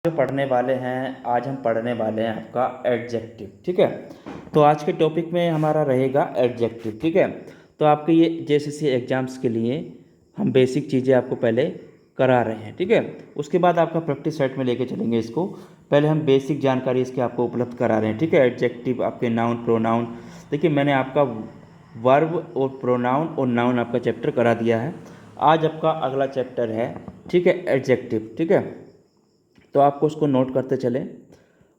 जो पढ़ने वाले हैं, आज हम पढ़ने वाले हैं आपका एडजेक्टिव। ठीक है, तो आज के टॉपिक में हमारा रहेगा एडजेक्टिव। ठीक है, तो आपके ये जेएसएससी एग्जाम्स के लिए हम बेसिक चीज़ें आपको पहले करा रहे हैं। ठीक है, उसके बाद आपका प्रैक्टिस सेट में लेके चलेंगे इसको। पहले हम बेसिक जानकारी इसके आपको उपलब्ध करा रहे हैं। ठीक है, एडजेक्टिव आपके नाउन प्रोनाउन। देखिए, मैंने आपका वर्ब और प्रोनाउन और नाउन आपका चैप्टर करा दिया है। आज आपका अगला चैप्टर है, ठीक है, एडजेक्टिव। ठीक है, तो आपको उसको नोट करते चलें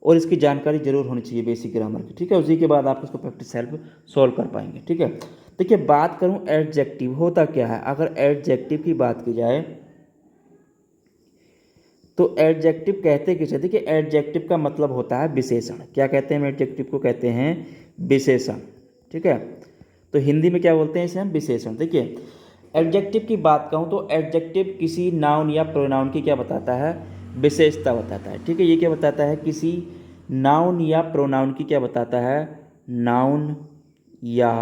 और इसकी जानकारी जरूर होनी चाहिए बेसिक ग्रामर की। ठीक है, उसी के बाद आप इसको प्रैक्टिस सेल्फ सॉल्व कर पाएंगे। ठीक है, देखिए बात करूं एडजेक्टिव होता क्या है। अगर एडजेक्टिव की बात की जाए तो एडजेक्टिव कहते किसे, देखिए एडजेक्टिव का मतलब होता है विशेषण। क्या कहते हैं एडजेक्टिव को? कहते हैं विशेषण। ठीक है, तो हिंदी में क्या बोलते हैं इसे हम? विशेषण। देखिए एडजेक्टिव की बात कहूँ तो एडजेक्टिव किसी नाउन या प्रोनाउन की क्या बताता है? विशेषता बताता है। ठीक है, ये क्या बताता है? किसी नाउन या प्रोनाउन की क्या बताता है? नाउन या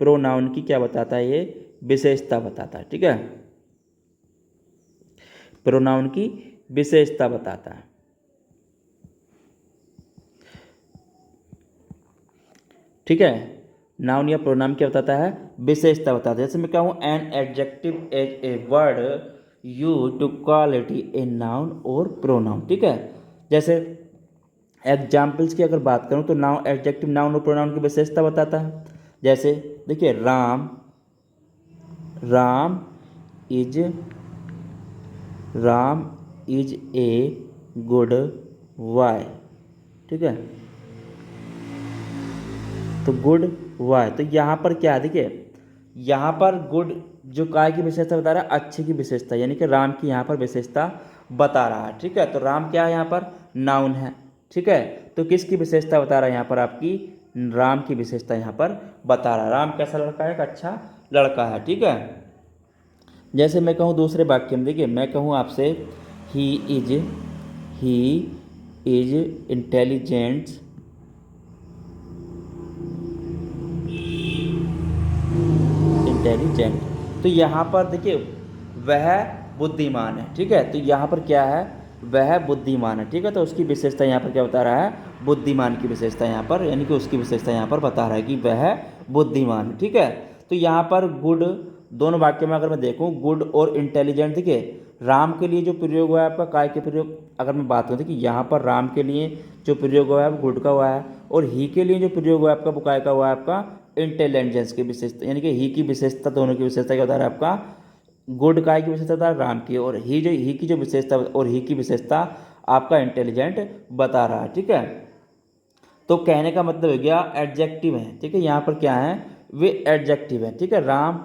प्रोनाउन की क्या बताता है? ये विशेषता बताता है। ठीक है, प्रोनाउन की विशेषता बताता है। ठीक है, नाउन या प्रोनाउन क्या बताता है? विशेषता बताता है। जैसे मैं कहूँ an adjective as a word use to quality a noun और प्रोनाउन। ठीक है, जैसे एग्जाम्पल्स की अगर बात करूँ तो नाउन एडजेक्टिव नाउन और प्रोनाउन की विशेषता बताता है। जैसे देखिए Ram, Ram is Ram is a good boy. ठीक है, तो गुड बॉय, तो यहाँ पर क्या है? देखिए यहाँ पर गुड जो काय की विशेषता बता रहा है? अच्छे की विशेषता, यानी कि राम की यहाँ पर विशेषता बता रहा है। ठीक है, तो राम क्या है? यहाँ पर नाउन है। ठीक है, तो किसकी विशेषता बता रहा है यहाँ पर? आपकी राम की विशेषता यहाँ पर बता रहा है। राम कैसा लड़का है? एक अच्छा लड़का है। ठीक है, जैसे मैं कहूँ दूसरे वाक्य में, देखिए मैं कहूँ आपसे ही इज इंटेलिजेंट इंटेलिजेंट, तो यहाँ पर देखिए वह बुद्धिमान है। ठीक है, तो यहाँ पर क्या है? वह बुद्धिमान है। ठीक है, तो उसकी विशेषता यहाँ पर क्या बता रहा है? बुद्धिमान की विशेषता यहाँ पर, यानी कि उसकी विशेषता यहाँ पर बता रहा है कि वह बुद्धिमान है। ठीक है, तो यहाँ पर गुड, दोनों वाक्य में अगर मैं देखूँ गुड और इंटेलिजेंट, देखिए राम के लिए जो प्रयोग हुआ है आपका काय के प्रयोग, अगर मैं बात करूँ देखिए यहाँ पर राम के लिए जो प्रयोग हुआ है वो गुड का हुआ है, और ही के लिए जो प्रयोग हुआ है आपका वो काय का हुआ है? आपका इंटेलिजेंस की विशेषता, यानी कि ही की विशेषता, दोनों की विशेषता क्या बता रहा है? आपका गुड काय की विशेषता बता रहा है राम की, और ही की जो विशेषता और ही की विशेषता आपका इंटेलिजेंट बता रहा है। ठीक है, तो कहने का मतलब हो गया एडजेक्टिव है। ठीक है, यहाँ पर क्या है? वे एडजेक्टिव है। ठीक है, राम,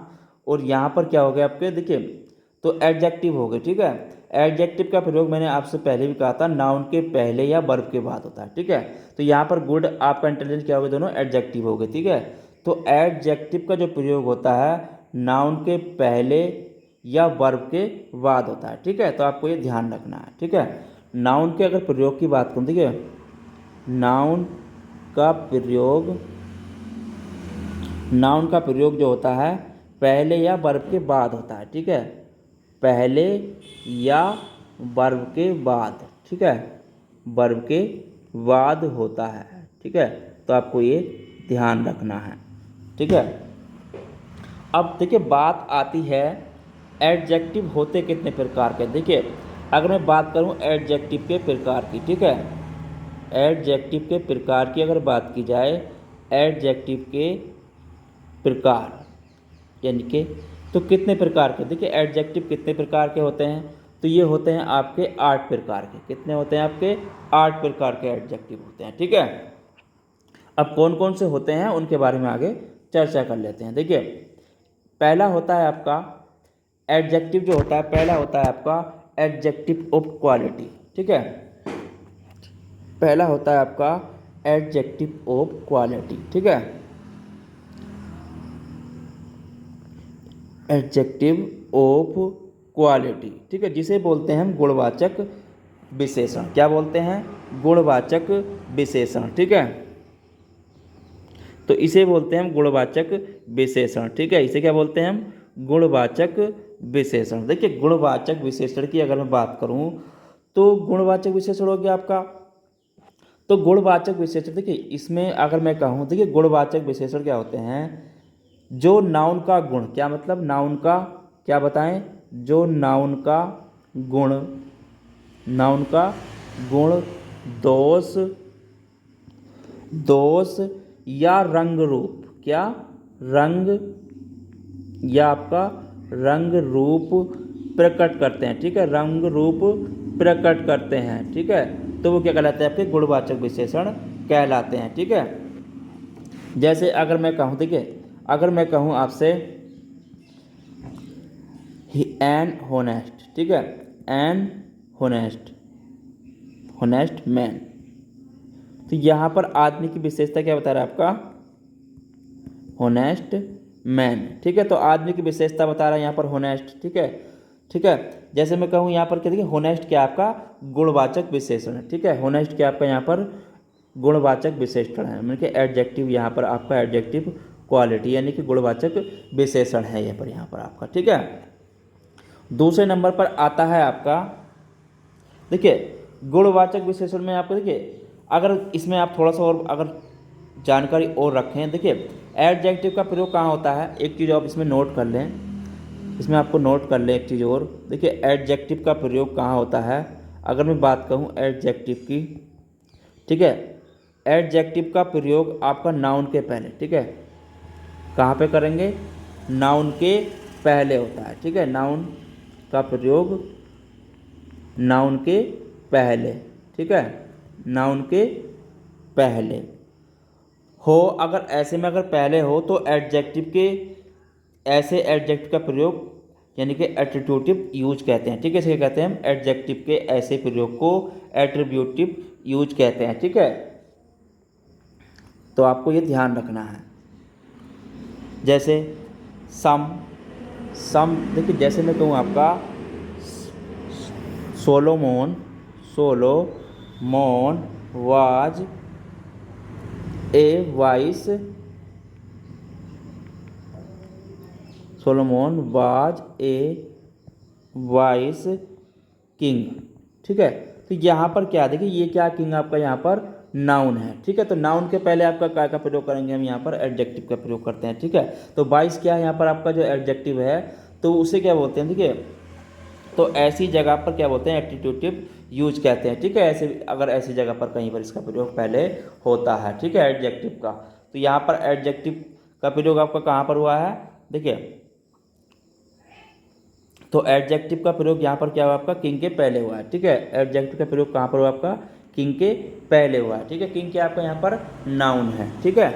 और यहाँ पर क्या हो गया आपके? देखिए तो एडजेक्टिव हो गए। ठीक है, एडजेक्टिव का प्रयोग मैंने आपसे पहले भी कहा था, नाउन के पहले या वर्ब के बाद होता है। ठीक है, तो यहाँ पर गुड आपका इंटेलिजेंट क्या हो गया? दोनों एडजेक्टिव हो गए। ठीक है, तो एडजेक्टिव का जो प्रयोग होता है नाउन के पहले या वर्ब के बाद होता है। ठीक है, तो आपको ये ध्यान रखना है। ठीक है, नाउन के अगर प्रयोग की बात करूँ, देखिए नाउन का प्रयोग, नाउन का प्रयोग जो होता है पहले या वर्ब के बाद होता है। ठीक है, पहले या वर्ब के बाद। ठीक है, वर्ब के बाद होता है। ठीक है, तो आपको ये ध्यान रखना है। ठीक है, अब देखिए बात आती है एडजेक्टिव होते कितने प्रकार के। देखिए अगर मैं बात करूं एडजेक्टिव के प्रकार की, ठीक है, एडजेक्टिव के प्रकार की अगर बात की जाए, एडजेक्टिव के प्रकार यानी कि तो कितने प्रकार के, देखिए एडजेक्टिव कितने प्रकार के होते हैं? तो ये होते हैं आपके 8 प्रकार के। कितने होते हैं आपके? 8 प्रकार के एडजेक्टिव होते हैं। ठीक है, अब कौन कौन से होते हैं उनके बारे में आगे चर्चा कर लेते हैं। देखिए पहला होता है आपका एडजेक्टिव जो होता है, पहला होता है आपका एडजेक्टिव ऑफ क्वालिटी। ठीक है, पहला होता है आपका एडजेक्टिव ऑफ क्वालिटी। ठीक है, एडजेक्टिव ऑफ क्वालिटी। ठीक है, जिसे बोलते हैं हम गुणवाचक विशेषण। क्या बोलते हैं? गुणवाचक विशेषण। ठीक है, तो इसे बोलते हैं हम गुणवाचक विशेषण। ठीक है, इसे क्या बोलते हैं हम? गुणवाचक विशेषण। देखिए गुणवाचक विशेषण की अगर मैं बात करूं तो गुणवाचक विशेषण हो गया आपका। तो गुणवाचक विशेषण देखिए, इसमें अगर मैं कहूँ, देखिए गुणवाचक विशेषण क्या होते हैं, जो नाउन का गुण, क्या मतलब नाउन का, क्या बताएं, जो नाउन का गुण, नाउन का गुण, दोष, दोष या रंग रूप, क्या रंग या आपका रंग रूप प्रकट करते हैं, ठीक है, रंग रूप प्रकट करते हैं, ठीक है, तो वो क्या कहलाते हैं, आपके गुणवाचक विशेषण कहलाते हैं, ठीक है। जैसे अगर मैं कहूँ, देखिए अगर मैं कहूँ आपसे एन होनेस्ट, ठीक है, एन होनेस्ट, होनेस्ट मैन, तो यहाँ पर आदमी की विशेषता क्या बता रहा है आपका, होनेस्ट मैन, ठीक है, तो आदमी की विशेषता बता रहा है यहाँ पर होनेस्ट, ठीक है, ठीक है। जैसे मैं कहूँ यहाँ पर क्या, देखिए होनेस्ट क्या आपका गुणवाचक विशेषण है, ठीक है, होनेस्ट क्या आपका यहाँ पर गुणवाचक विशेषण है, मतलब कि एडजेक्टिव, यहाँ पर आपका एडजेक्टिव क्वालिटी यानी कि गुणवाचक विशेषण है यहाँ पर आपका, ठीक है। दूसरे नंबर पर आता है आपका, देखिए गुणवाचक विशेषण में आपको, देखिए अगर इसमें आप थोड़ा सा और अगर जानकारी और रखें, देखिए एडजेक्टिव का प्रयोग कहाँ होता है, एक चीज़ आप इसमें नोट कर लें, इसमें आपको नोट कर लें एक चीज़ और, देखिए एडजेक्टिव का प्रयोग कहाँ होता है, अगर मैं बात कहूँ एडजेक्टिव की, ठीक है, एडजेक्टिव का प्रयोग आपका नाउन के पहले, ठीक है, कहाँ पे करेंगे, नाउन के पहले होता है, ठीक है, नाउन का प्रयोग नाउन के पहले, ठीक है, नाउन के पहले हो, अगर ऐसे में अगर पहले हो तो एडजेक्टिव के, ऐसे एडजेक्टिव का प्रयोग यानी कि एट्रीब्यूटिव यूज कहते हैं, ठीक है, इसे कहते हैं हम एडजेक्टिव के ऐसे प्रयोग को एट्रीब्यूटिव यूज कहते हैं, ठीक है, तो आपको ये ध्यान रखना है। जैसे सम, सम देखिए, जैसे मैं कहूँ आपका सोलोमोन, सोलोमोन was a vice, सोलोमोन was a vice king, ठीक है, तो यहाँ पर क्या, देखिए ये क्या किंग आपका यहाँ पर नाउन है, ठीक है, तो नाउन के पहले आपका क्या का प्रयोग करेंगे, हम यहाँ पर एडजेक्टिव का प्रयोग करते हैं, ठीक है, तो वाइस क्या है यहाँ पर आपका जो एडजेक्टिव है, तो उसे क्या बोलते हैं, देखिए तो ऐसी जगह पर क्या बोलते हैं, एट्रीब्यूटिव यूज कहते हैं, ठीक है, ऐसे अगर ऐसी जगह पर कहीं पर इसका प्रयोग पहले होता है, ठीक है, एडजेक्टिव का, तो यहाँ पर एडजेक्टिव का प्रयोग आपका कहाँ पर हुआ है, देखिए तो एडजेक्टिव का प्रयोग यहाँ पर क्या हुआ आपका, किंग के पहले हुआ है, ठीक है, एडजेक्टिव का प्रयोग कहाँ पर हुआ आपका, किंग के पहले हुआ है, ठीक है, किंग क्या आपका यहाँ पर नाउन है, ठीक है,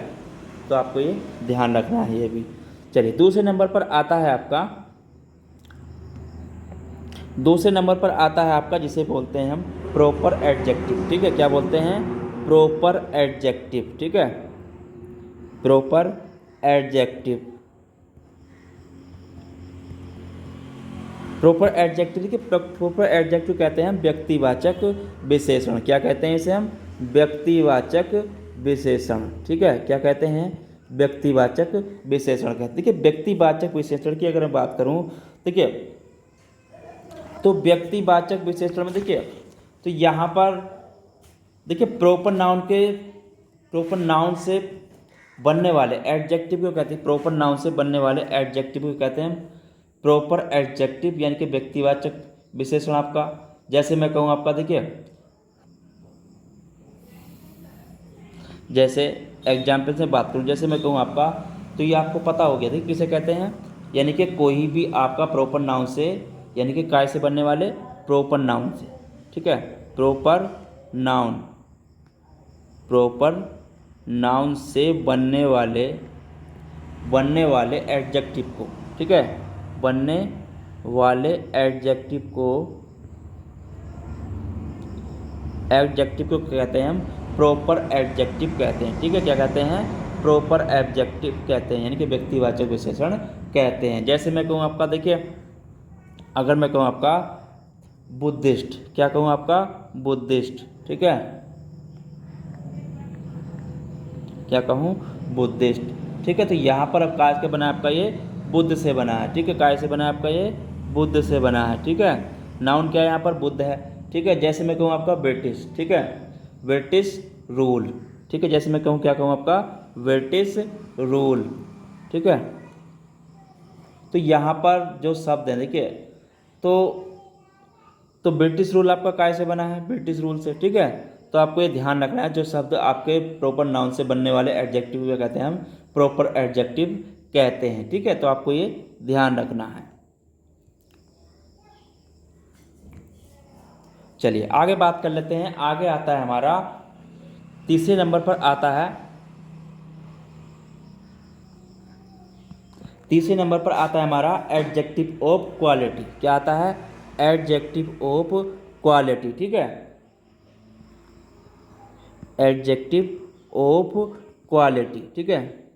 तो आपको ये ध्यान रखना है ये भी। चलिए दूसरे नंबर पर आता है आपका, दूसरे नंबर पर आता है आपका जिसे बोलते हैं हम प्रॉपर एडजेक्टिव, ठीक है, क्या बोलते हैं, प्रॉपर एडजेक्टिव, ठीक है, प्रॉपर एडजेक्टिव, प्रॉपर एडजेक्टिव, देखिए प्रॉपर एडजेक्टिव कहते हैं हम व्यक्तिवाचक विशेषण, क्या कहते हैं इसे हम, व्यक्तिवाचक विशेषण, ठीक है, क्या कहते हैं, व्यक्तिवाचक विशेषण कहते हैं। देखिए व्यक्तिवाचक विशेषण की अगर मैं बात करूं, देखिए तो व्यक्तिवाचक विशेषण में देखिए, तो यहाँ पर देखिए प्रॉपर नाउन के, प्रॉपर नाउन से बनने वाले एडजेक्टिव को कहते हैं, प्रॉपर नाउन से बनने वाले एडजेक्टिव को कहते हैं प्रॉपर एडजेक्टिव, यानी कि व्यक्तिवाचक विशेषण आपका। जैसे मैं कहूँ आपका, देखिए जैसे एग्जाम्पल से बात करूँ, जैसे मैं कहूँ आपका, तो ये आपको पता हो गया, देखिए किसे कहते हैं, यानी कि कोई भी आपका प्रॉपर नाउन से, यानी कि काय से बनने वाले, प्रॉपर नाउन से, ठीक है, प्रॉपर नाउन, प्रॉपर नाउन से बनने वाले एडजेक्टिव को, ठीक है, बनने वाले एडजेक्टिव को कहते हैं हम प्रॉपर एडजेक्टिव कहते हैं, ठीक है, क्या कहते हैं, प्रॉपर एडजेक्टिव कहते हैं, यानी कि व्यक्तिवाचक विशेषण कहते हैं। जैसे मैं कहूँ आपका, देखिए अगर मैं कहूँ आपका बुद्धिस्ट, क्या कहूँ आपका बुद्धिस्ट, ठीक है, क्या कहूँ बुद्धिस्ट, ठीक है, तो यहाँ पर अब काय से बना आपका, ये बुद्ध से बना है, ठीक है, काय से बना आपका, ये बुद्ध से बना है, ठीक है, नाउन क्या है यहाँ पर, बुद्ध है, ठीक है। जैसे मैं कहूँ आपका ब्रिटिश, ठीक है, ब्रिटिश रूल, ठीक है। जैसे मैं कहूँ, क्या कहूँ आपका, ब्रिटिश रूल, ठीक है। तो यहाँ पर जो शब्द है देखिए, तो ब्रिटिश रूल आपका काय से बना है, ब्रिटिश रूल से, ठीक है। तो आपको ये ध्यान रखना है, जो शब्द आपके प्रॉपर नाउन से बनने वाले एडजेक्टिव क्या कहते हैं, हम प्रॉपर एडजेक्टिव कहते हैं, ठीक है। तो आपको ये ध्यान रखना है। चलिए आगे बात कर लेते हैं। आगे आता है हमारा तीसरे नंबर पर आता है, तीसरे नंबर पर आता है हमारा एडजेक्टिव ऑफ क्वालिटी। क्या आता है, एडजेक्टिव ऑफ क्वालिटी, ठीक है, एडजेक्टिव ऑफ क्वालिटी, ठीक है,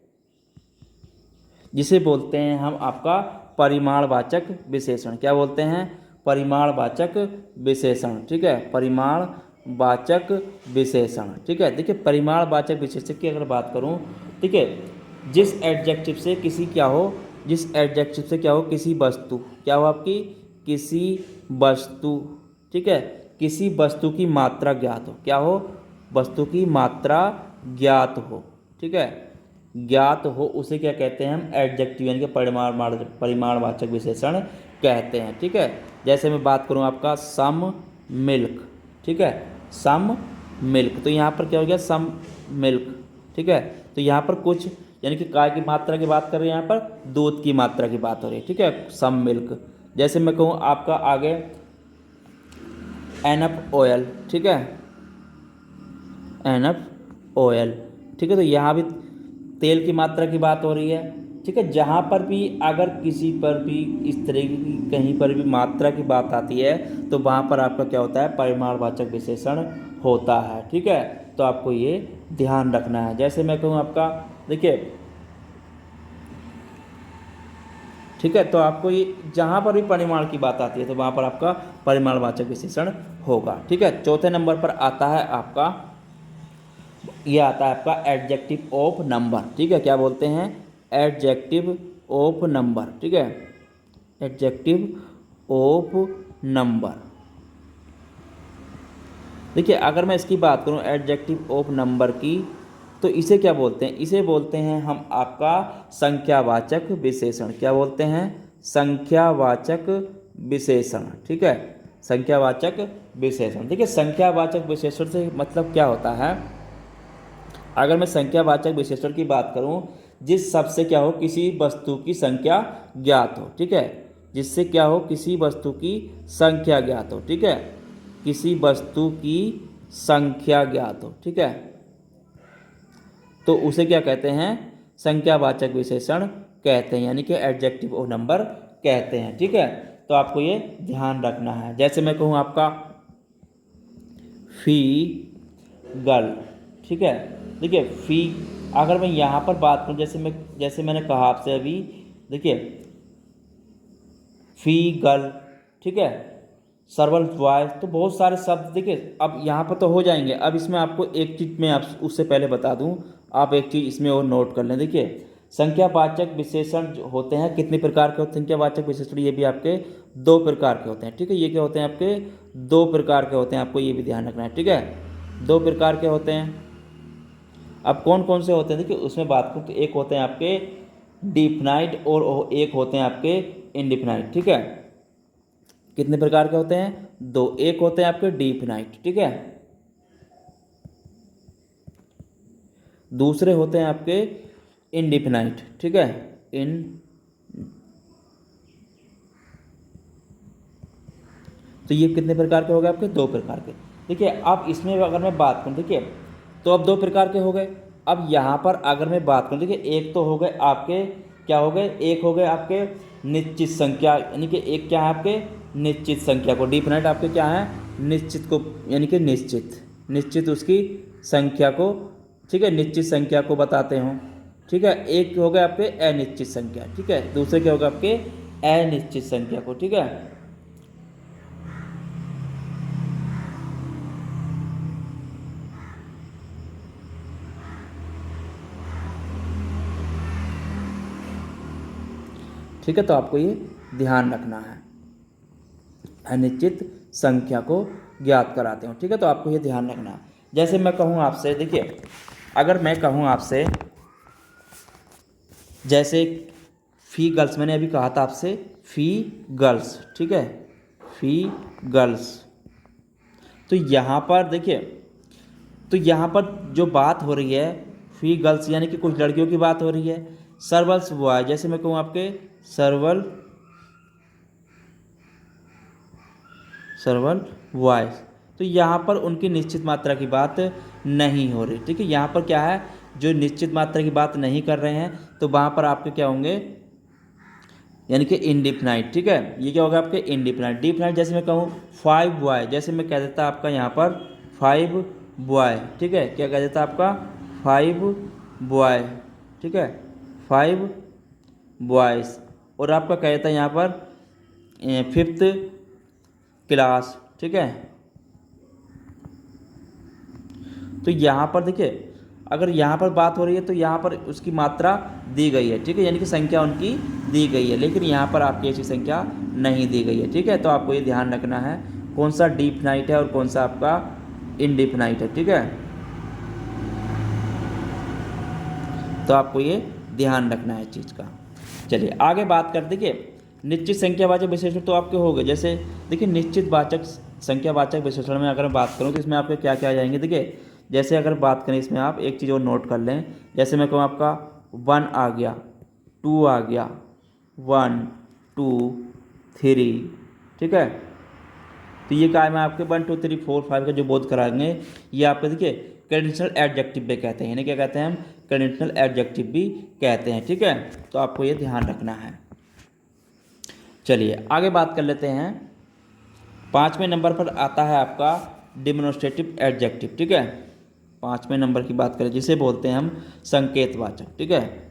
जिसे बोलते हैं हम आपका परिमाणवाचक विशेषण। क्या बोलते हैं, परिमाणवाचक विशेषण, ठीक है, परिमाणवाचक विशेषण, ठीक है। देखिए परिमाणवाचक विशेषण की अगर बात करूं, ठीक है, जिस एडजेक्टिव से किसी क्या हो, जिस एडजेक्टिव से क्या हो, किसी वस्तु, क्या हो आपकी, किसी वस्तु, ठीक है, किसी वस्तु की मात्रा ज्ञात हो, क्या हो, वस्तु की मात्रा ज्ञात हो, ठीक है, ज्ञात हो, उसे क्या कहते हैं हम, एडजेक्टिव यानी कि परिमाणवाचक विशेषण कहते हैं, ठीक है। जैसे मैं बात करूं आपका सम मिल्क, ठीक है, सम मिल्क, तो यहाँ पर क्या हो गया, सम मिल्क, ठीक है। तो यहाँ पर कुछ यानी कि काय की मात्रा की बात कर रहे हैं, यहाँ पर दूध की मात्रा की बात हो रही है, ठीक है, सम मिल्क। जैसे मैं कहूँ आपका आगे एनफ ऑयल, ठीक है, एनफ ऑयल, ठीक है। तो यहाँ भी तेल की मात्रा की बात हो रही है, ठीक है। जहाँ पर भी अगर किसी पर भी इस तरह की कहीं पर भी मात्रा की बात आती है, तो वहाँ पर आपका क्या होता है, परिमाणवाचक विशेषण होता है, ठीक है। तो आपको ये ध्यान रखना है। जैसे मैं कहूँ आपका, देखिए, ठीक है, तो आपको ये जहाँ पर भी परिमाण की बात आती है, तो वहाँ पर आपका परिमाणवाचक विशेषण होगा, ठीक है। चौथे नंबर पर आता है आपका, ये आता है आपका एडजेक्टिव ऑफ नंबर, ठीक है। क्या बोलते हैं, एडजेक्टिव ऑफ नंबर, ठीक है, एडजेक्टिव ऑफ नंबर। देखिए अगर मैं इसकी बात करूं एडजेक्टिव ऑफ नंबर की, तो इसे क्या बोलते हैं, इसे बोलते हैं हम आपका संख्यावाचक विशेषण। क्या बोलते हैं, संख्यावाचक विशेषण, ठीक है, संख्यावाचक विशेषण। देखिए संख्यावाचक विशेषण से मतलब क्या होता है, अगर मैं संख्यावाचक विशेषण की बात करूं, जिस शब्द से क्या हो, किसी वस्तु की संख्या ज्ञात हो, ठीक है, जिससे क्या हो, किसी वस्तु की संख्या ज्ञात हो, ठीक है, किसी वस्तु की संख्या ज्ञात हो, ठीक है, तो उसे क्या कहते हैं, संख्यावाचक विशेषण कहते हैं, यानी कि एडजेक्टिव ऑफ नंबर कहते हैं, ठीक है। तो आपको ये ध्यान रखना है। जैसे मैं कहूँ आपका फी गर्ल, ठीक है, देखिए फी, अगर मैं यहाँ पर बात करूँ, जैसे मैंने कहा आपसे अभी, देखिए फी गर्ल, ठीक है, सर्वल बॉय, तो बहुत सारे शब्द देखिए अब यहाँ पर तो हो जाएंगे। अब इसमें आपको एक चीज़ मैं आप उससे पहले बता दूँ, आप एक चीज़ इसमें और नोट कर लें। देखिए संख्यावाचक विशेषण जो होते हैं कितने प्रकार के होते हैं, संख्यावाचक विशेषण ये भी आपके दो प्रकार के होते हैं, ठीक है। ये क्या होते हैं, आपके दो प्रकार के होते हैं, आपको ये भी ध्यान रखना है, ठीक है, दो प्रकार के होते हैं। अब कौन कौन से होते हैं, देखिए उसमें बात करूँ तो एक होते हैं आपके डिफिनाइट और एक होते हैं आपके इनडिफिनाइट, ठीक है। कितने प्रकार के होते हैं, दो, एक होते हैं आपके डिफिनाइट, ठीक है, दूसरे होते हैं आपके इनडिफिनाइट, ठीक है, इन, तो ये कितने प्रकार के हो गए आपके, दो प्रकार के। देखिए अब इसमें अगर मैं बात करूँ, देखिए तो अब दो प्रकार के हो गए। अब यहाँ पर अगर मैं बात करूँ, देखिए एक तो हो गए आपके क्या हो गए, एक हो गए आपके निश्चित संख्या, यानी कि एक क्या है आपके निश्चित संख्या को, डिफिनाइट आपके क्या है, निश्चित को, यानी कि निश्चित उसकी संख्या को, ठीक है, निश्चित संख्या को बताते हो, ठीक है। एक हो गए आपके अनिश्चित संख्या, ठीक है, दूसरे क्या होगा आपके अनिश्चित संख्या को, ठीक है। ठीक है, तो आपको ये ध्यान रखना है। अनिश्चित संख्या को ज्ञात कराते हो। ठीक है, तो आपको ये ध्यान रखना है। जैसे मैं कहूँ आपसे, देखिए अगर मैं कहूँ आपसे, जैसे फी गर्ल्स, मैंने अभी कहा था आपसे फी गर्ल्स, ठीक है, फी गर्ल्स, तो यहाँ पर देखिए, तो यहाँ पर जो बात हो रही है फी गर्ल्स यानी कि कुछ लड़कियों की बात हो रही है। सर्वल्स बॉय, जैसे मैं कहूँ आपके सर्वल बॉयज, तो यहाँ पर उनकी निश्चित मात्रा की बात नहीं हो रही। ठीक है, यहाँ पर क्या है, जो निश्चित मात्रा की बात नहीं कर रहे हैं, तो वहाँ पर आपके क्या होंगे, यानी कि इंडिफिनाइट। ठीक है, ये क्या होगा आपके इंडिफिनाइट। डिफिनाइट, जैसे मैं कहूँ 5 बॉय, जैसे मैं कह देता आपका यहाँ पर 5 बॉय। ठीक है, क्या कह देता आपका 5 बॉय। ठीक है, 5 बॉयज़, और आपका कह देता यहाँ पर 5th क्लास। ठीक है, तो यहाँ पर देखिए, अगर यहाँ पर बात हो रही है तो यहाँ पर उसकी मात्रा दी गई है। ठीक है, यानी कि संख्या उनकी दी गई है, लेकिन यहाँ पर आपकी ऐसी संख्या नहीं दी गई है। ठीक है, तो आपको ये ध्यान रखना है कौन सा डिफिनाइट है और कौन सा आपका इंडिफिनाइट है। ठीक है, तो आपको ये ध्यान रखना है इस चीज़ का। चलिए आगे बात कर, देखिए निश्चित संख्यावाचक विशेषण तो आपके हो गए। जैसे देखिए निश्चित वाचक संख्यावाचक विशेषण में अगर मैं बात करूँ तो इसमें आपके क्या क्या आ जाएंगे। देखिए जैसे अगर बात करें इसमें, आप एक चीज़ और नोट कर लें, जैसे मैं कहूँ आपका 1 आ गया, 2 आ गया, 1 2 3। ठीक है, तो ये क्या है, मैं आपके 1 2 3 4 5 का जो बोध कराएंगे, ये आपके देखिए कंडीशनल एडजेक्टिव भी कहते हैं, यानी क्या कहते हैं हम, कंडीशनल एडजेक्टिव भी कहते हैं। ठीक है, तो आपको ये ध्यान रखना है। चलिए आगे बात कर लेते हैं। 5वें नंबर पर आता है आपका डिमोन्स्ट्रेटिव एडजेक्टिव। ठीक है, 5वें नंबर की बात करें जिसे बोलते हैं हम संकेतवाचक। ठीक है,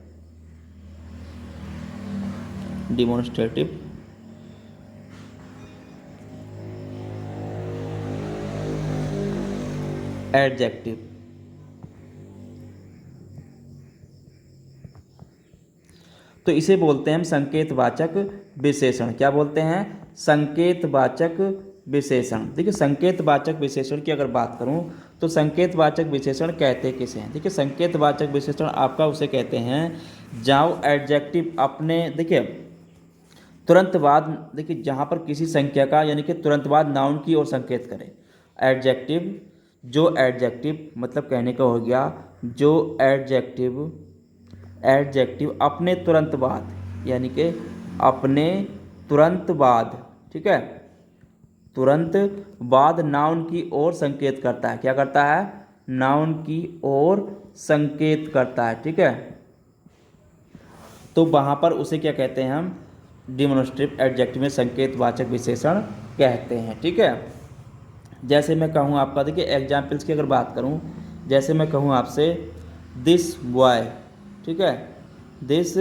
डिमोन्स्ट्रेटिव एडजेक्टिव। तो इसे बोलते हैं हम संकेतवाचक विशेषण। क्या बोलते हैं, संकेतवाचक विशेषण। देखिए संकेतवाचक विशेषण की अगर बात करूं तो संकेतवाचक विशेषण कहते किसे हैं। देखिए संकेतवाचक विशेषण आपका उसे कहते हैं जहाँ एडजेक्टिव अपने, देखिए तुरंत बाद, देखिए जहाँ पर किसी संख्या का यानी कि तुरंत बाद नाउन की ओर संकेत करे। एडजेक्टिव, जो एडजेक्टिव मतलब कहने का हो गया, जो एडजेक्टिव अपने तुरंत बाद, यानी कि अपने तुरंत बाद, ठीक है, तुरंत बाद नाउन की ओर संकेत करता है। क्या करता है, नाउन की ओर संकेत करता है। ठीक है, तो वहाँ पर उसे क्या कहते हैं हम, डिमोन्स्ट्रेटिव एडजेक्टिव में संकेतवाचक विशेषण कहते हैं। ठीक है, जैसे मैं कहूँ आपका, देखिए एग्जाम्पल्स की अगर बात करूँ, जैसे मैं कहूँ आपसे दिस बॉय। ठीक है, दिस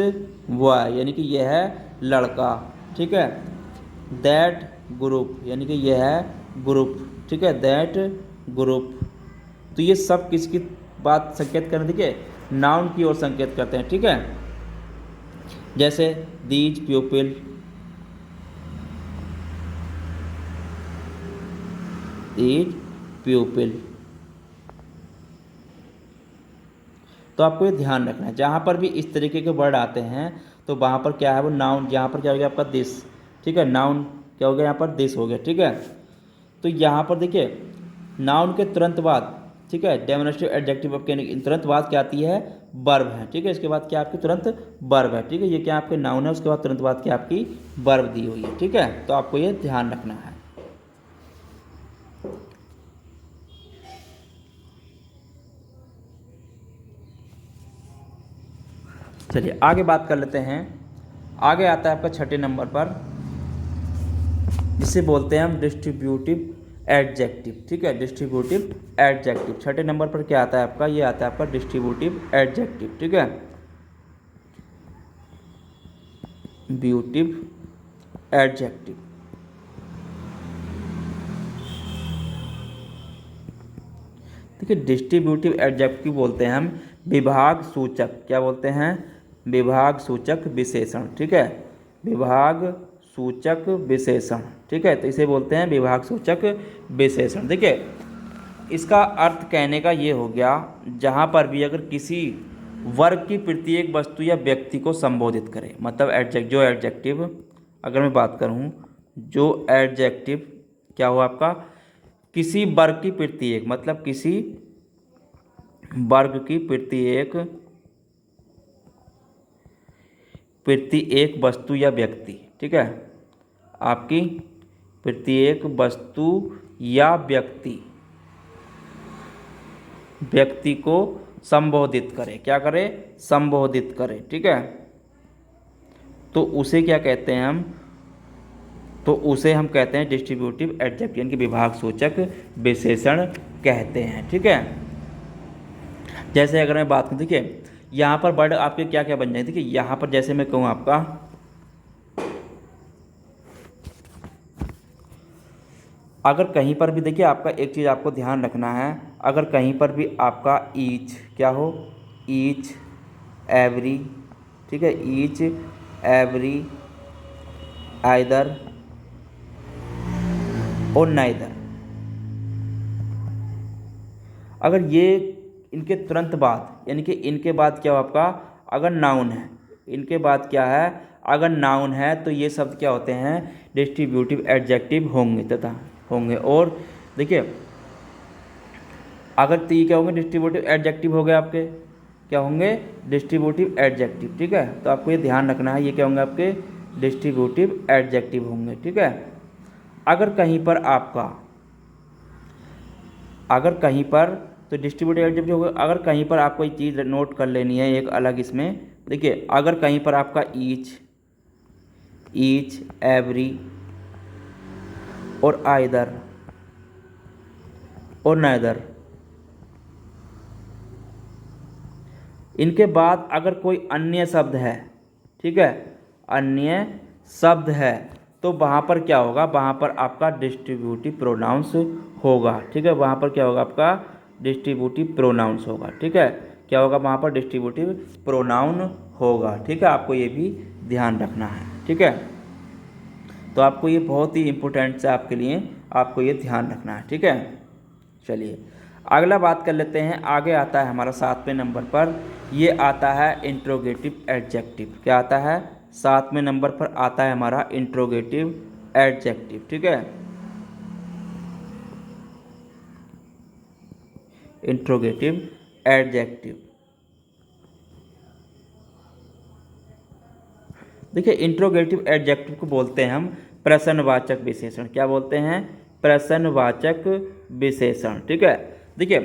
बॉय यानी कि यह है लड़का। ठीक है, दैट ग्रुप यानी कि यह है ग्रुप। ठीक है, दैट ग्रुप, तो ये सब किसकी बात संकेत करने, देखिए नाउन की ओर संकेत करते हैं। ठीक है, जैसे दीज प्यूपिल, दीज प्यूपिल, तो आपको ये ध्यान रखना है जहाँ पर भी इस तरीके के वर्ड आते हैं तो वहाँ पर क्या है, वो नाउन, यहाँ पर क्या हो गया आपका दिस। ठीक है, नाउन क्या हो गया, यहाँ पर दिस हो गया। ठीक है, तो यहाँ पर देखिए नाउन के तुरंत बाद, ठीक है, डेमोन्स्ट्रेटिव एडजेक्टिव आपके तुरंत बाद क्या आती है, वर्ब है। ठीक है, इसके बाद क्या आपकी तुरंत वर्ब है। ठीक है, ये क्या आपके नाउन है, उसके बाद तुरंत बाद क्या आपकी वर्ब दी हुई है। ठीक है, तो आपको ये ध्यान रखना है। चलिए आगे बात कर लेते हैं। आगे आता है आपका 6ठे नंबर पर, जिसे बोलते हैं हम डिस्ट्रीब्यूटिव एडजेक्टिव। ठीक है, डिस्ट्रीब्यूटिव एडजेक्टिव 6ठे नंबर पर क्या आता है आपका, ये आता है आपका डिस्ट्रीब्यूटिव एडजेक्टिव। ठीक है, ब्यूटिव एडजेक्टिव। देखिए डिस्ट्रीब्यूटिव एडजेक्टिव बोलते हैं हम विभाग सूचक, क्या बोलते हैं, विभाग सूचक विशेषण। ठीक है, विभाग सूचक विशेषण। ठीक है, तो इसे बोलते हैं विभाग सूचक विशेषण। देखिए इसका अर्थ कहने का ये हो गया, जहाँ पर भी अगर किसी वर्ग की प्रत्येक वस्तु या व्यक्ति को संबोधित करे, मतलब जो एडजेक्टिव, अगर मैं बात करूँ जो एडजेक्टिव क्या हुआ आपका, किसी वर्ग की प्रत्येक, मतलब किसी वर्ग की प्रत्येक वस्तु या व्यक्ति, ठीक है, आपकी प्रत्येक वस्तु या व्यक्ति को संबोधित करे, क्या करे, संबोधित करे, ठीक है, तो उसे क्या कहते हैं हम, तो उसे हम कहते हैं डिस्ट्रीब्यूटिव एडजेक्टिव, यानी कि विभाग सूचक विशेषण कहते हैं, ठीक है। जैसे अगर मैं बात करूँ, देखिए यहाँ पर वर्ड आपके क्या क्या बन जाएंगे, देखिए यहाँ पर जैसे मैं कहूँ आपका, अगर कहीं पर भी, देखिए आपका एक चीज़ आपको ध्यान रखना है, अगर कहीं पर भी आपका ईच क्या हो, ईच एवरी, ठीक है, ईच एवरी, आइदर और नाइदर, अगर ये इनके तुरंत बाद, यानी कि इनके बाद क्या हो आपका, अगर नाउन है, इनके बाद क्या है, अगर नाउन है, तो ये शब्द क्या होते हैं, डिस्ट्रीब्यूटिव एडजेक्टिव होंगे। और देखिए अगर तो ये क्या होंगे, डिस्ट्रीब्यूटिव एडजेक्टिव हो गए आपके, क्या होंगे, डिस्ट्रीब्यूटिव एडजेक्टिव, ठीक है, तो आपको ये ध्यान रखना है, ये क्या होंगे आपके, डिस्ट्रीब्यूटिव एडजेक्टिव होंगे, ठीक है। अगर कहीं पर आपका, अगर कहीं पर, तो डिस्ट्रीब्यूटिव एडजेक्टिव होगा, अगर कहीं पर आपको एक चीज़ नोट कर लेनी है एक अलग इसमें, देखिए अगर कहीं पर आपका ईच एवरी और आइदर और नाइदर, इनके बाद अगर कोई अन्य शब्द है, ठीक है, अन्य शब्द है, तो वहाँ पर क्या होगा, वहाँ पर आपका डिस्ट्रीब्यूटिव प्रोनाउंस होगा, ठीक है, वहाँ पर क्या होगा आपका, डिस्ट्रीब्यूटिव प्रोनाउंस होगा, ठीक है, क्या होगा वहाँ पर, डिस्ट्रीब्यूटिव प्रोनाउन होगा, ठीक है, आपको ये भी ध्यान रखना है, ठीक है, तो आपको ये बहुत ही इम्पोर्टेंट है आपके लिए, आपको ये ध्यान रखना है, ठीक है। चलिए अगला बात कर लेते हैं, आगे आता है हमारा 7वें नंबर पर, ये आता है इंट्रोगेटिव एडजेक्टिव, क्या आता है, 7वें नंबर पर आता है हमारा इंट्रोगेटिव एडजेक्टिव, ठीक है, इंट्रोगेटिव एडजेक्टिव। देखिए इंट्रोगेटिव एडजेक्टिव को बोलते हैं हम प्रश्नवाचक विशेषण, क्या बोलते हैं, प्रश्नवाचक विशेषण, ठीक है। देखिए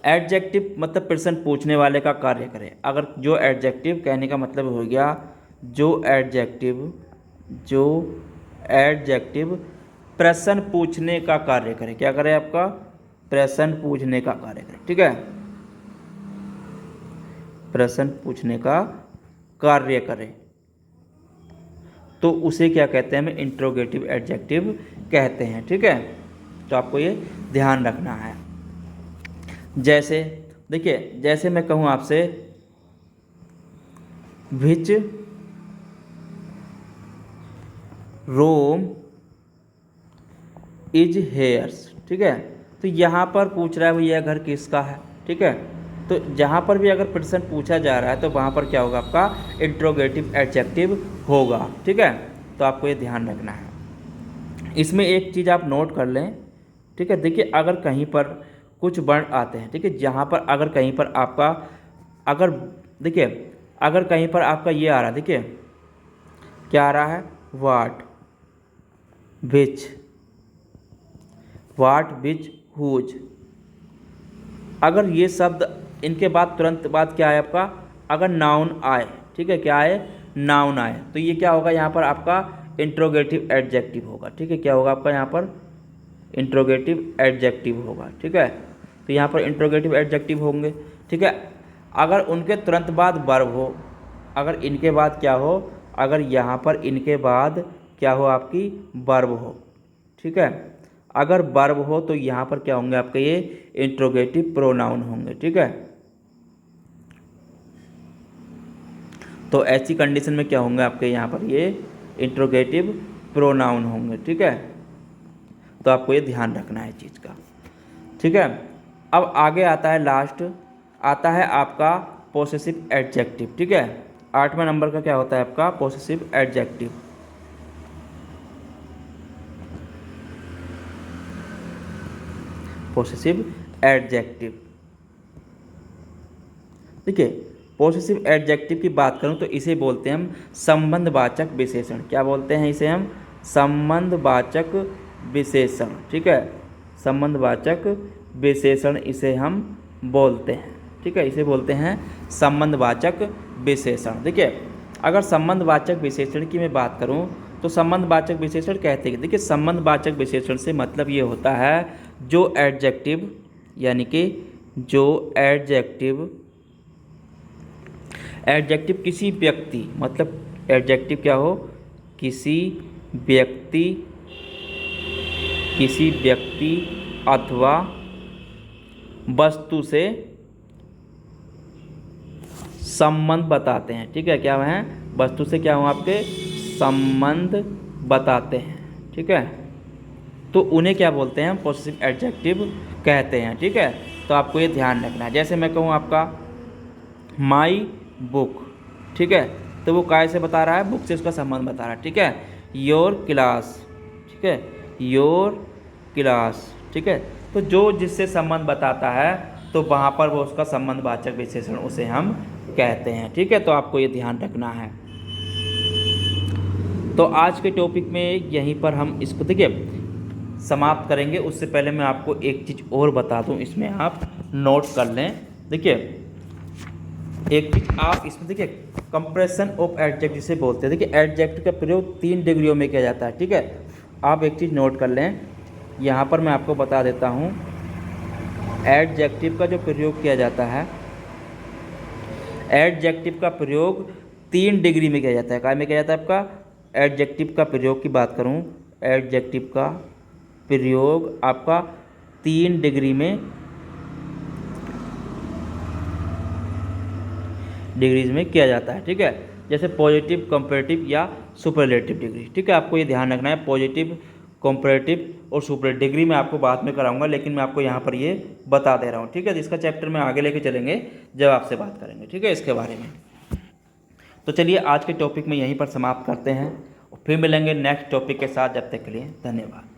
एडजेक्टिव मतलब प्रश्न पूछने वाले का कार्य करे, अगर जो एडजेक्टिव, कहने का मतलब हो गया जो एडजेक्टिव प्रश्न पूछने का कार्य करे, क्या करे आपका, प्रश्न पूछने का कार्य करे, ठीक है, प्रश्न पूछने का कार्य करे, तो उसे क्या कहते हैं, हमें इंट्रोगेटिव एडजेक्टिव कहते हैं, ठीक है, तो आपको ये ध्यान रखना है। जैसे देखिए, जैसे मैं कहूँ आपसे विच रोम इज हेयर्स, ठीक है, तो यहाँ पर पूछ रहा है भैया घर किसका है, ठीक है, तो जहाँ पर भी अगर प्रश्न पूछा जा रहा है तो वहाँ पर क्या होगा आपका, इंट्रोगेटिव एडजेक्टिव होगा, ठीक है, तो आपको ये ध्यान रखना है। इसमें एक चीज़ आप नोट कर लें, ठीक है, देखिए अगर कहीं पर कुछ वर्ण आते हैं, ठीक है, जहाँ पर अगर कहीं पर आपका, अगर देखिए अगर कहीं पर आपका ये आ रहा है, देखिए क्या आ रहा है, वाट विच हुज, अगर ये शब्द, इनके बाद तुरंत बाद क्या है आपका, अगर नाउन आए, ठीक है, क्या आए, नाउन आए, तो ये क्या होगा, यहाँ पर आपका इंट्रोगेटिव एडजेक्टिव होगा, ठीक है, क्या होगा आपका यहाँ पर, इंट्रोगेटिव एडजेक्टिव होगा, ठीक है, तो यहाँ पर इंट्रोगेटिव एडजेक्टिव होंगे, ठीक है। अगर उनके तुरंत बाद वर्ब हो, अगर इनके बाद क्या हो, अगर यहाँ पर इनके बाद क्या हो, आपकी वर्ब हो, ठीक है, अगर वर्ब हो तो यहाँ पर क्या होंगे आपके, ये इंट्रोगेटिव प्रोनाउन होंगे, ठीक है, तो ऐसी कंडीशन में क्या होंगे आपके यहाँ पर, ये इंट्रोगेटिव प्रोनाउन होंगे। ठीक है, तो आपको ये ध्यान रखना है चीज़ का। ठीक है, अब आगे आता है लास्ट, आता है आपका पोसेसिव एडजेक्टिव। ठीक है, 8वें नंबर का क्या होता है आपका पोसेसिव एडजेक्टिव। पोसेसिव एडजेक्टिव, ठीक है, पोसेसिव एडजेक्टिव की बात करूं तो इसे बोलते हैं हम संबंधवाचक विशेषण। क्या बोलते हैं इसे हम? संबंधवाचक विशेषण। ठीक है, संबंधवाचक विशेषण इसे हम बोलते हैं। ठीक है, इसे बोलते हैं संबंधवाचक विशेषण। देखिए, अगर संबंधवाचक विशेषण की मैं बात करूं तो संबंधवाचक विशेषण कहते हैं, देखिए संबंधवाचक विशेषण से मतलब ये होता है जो एडजेक्टिव, यानी कि जो एडजेक्टिव किसी व्यक्ति, मतलब एडजेक्टिव क्या हो, किसी व्यक्ति अथवा वस्तु से संबंध बताते हैं। ठीक है, क्या है? वस्तु से क्या हो आपके संबंध बताते हैं। ठीक है, तो उन्हें क्या बोलते हैं? पोसेसिव एडजेक्टिव कहते हैं। ठीक है, तो आपको ये ध्यान रखना है। जैसे मैं कहूँ आपका माई बुक, ठीक है, तो वो काय से बता रहा है? बुक से उसका संबंध बता रहा है। ठीक है, योर क्लास, ठीक है, योर क्लास। ठीक है, तो जो जिससे संबंध बताता है तो वहाँ पर वो उसका संबंधवाचक विशेषण उसे हम कहते हैं। ठीक है, तो आपको ये ध्यान रखना है। तो आज के टॉपिक में यहीं पर हम इसको देखिए समाप्त करेंगे। उससे पहले मैं आपको एक चीज़ और बता दूं, इसमें आप नोट कर लें। देखिए एक चीज़ आप इसमें देखिए कंप्रेशन ऑफ एडजेक्टिव जिसे बोलते हैं। देखिए एडजेक्टिव का प्रयोग 3 डिग्रियों में किया जाता है। ठीक है, आप एक चीज़ नोट कर लें, यहाँ पर मैं आपको बता देता हूँ। एडजेक्टिव का जो प्रयोग किया जाता है, एडजेक्टिव का प्रयोग 3 डिग्री में किया जाता है। क्या में किया जाता है? आपका एडजेक्टिव का प्रयोग की बात करूं, एडजेक्टिव का प्रयोग आपका 3 डिग्री में किया जाता है। ठीक है, जैसे पॉजिटिव, कंपैरेटिव या सुपरलेटिव डिग्री। ठीक है, आपको ये ध्यान रखना है। पॉजिटिव, कंपैरेटिव और सुपर डिग्री मैं आपको बाद में कराऊंगा, लेकिन मैं आपको यहाँ पर ये बता दे रहा हूँ। ठीक है, जिसका चैप्टर में आगे लेके चलेंगे जब आपसे बात करेंगे। ठीक है, इसके बारे में। तो चलिए आज के टॉपिक में यहीं पर समाप्त करते हैं, फिर मिलेंगे नेक्स्ट टॉपिक के साथ। जब तक के लिए धन्यवाद।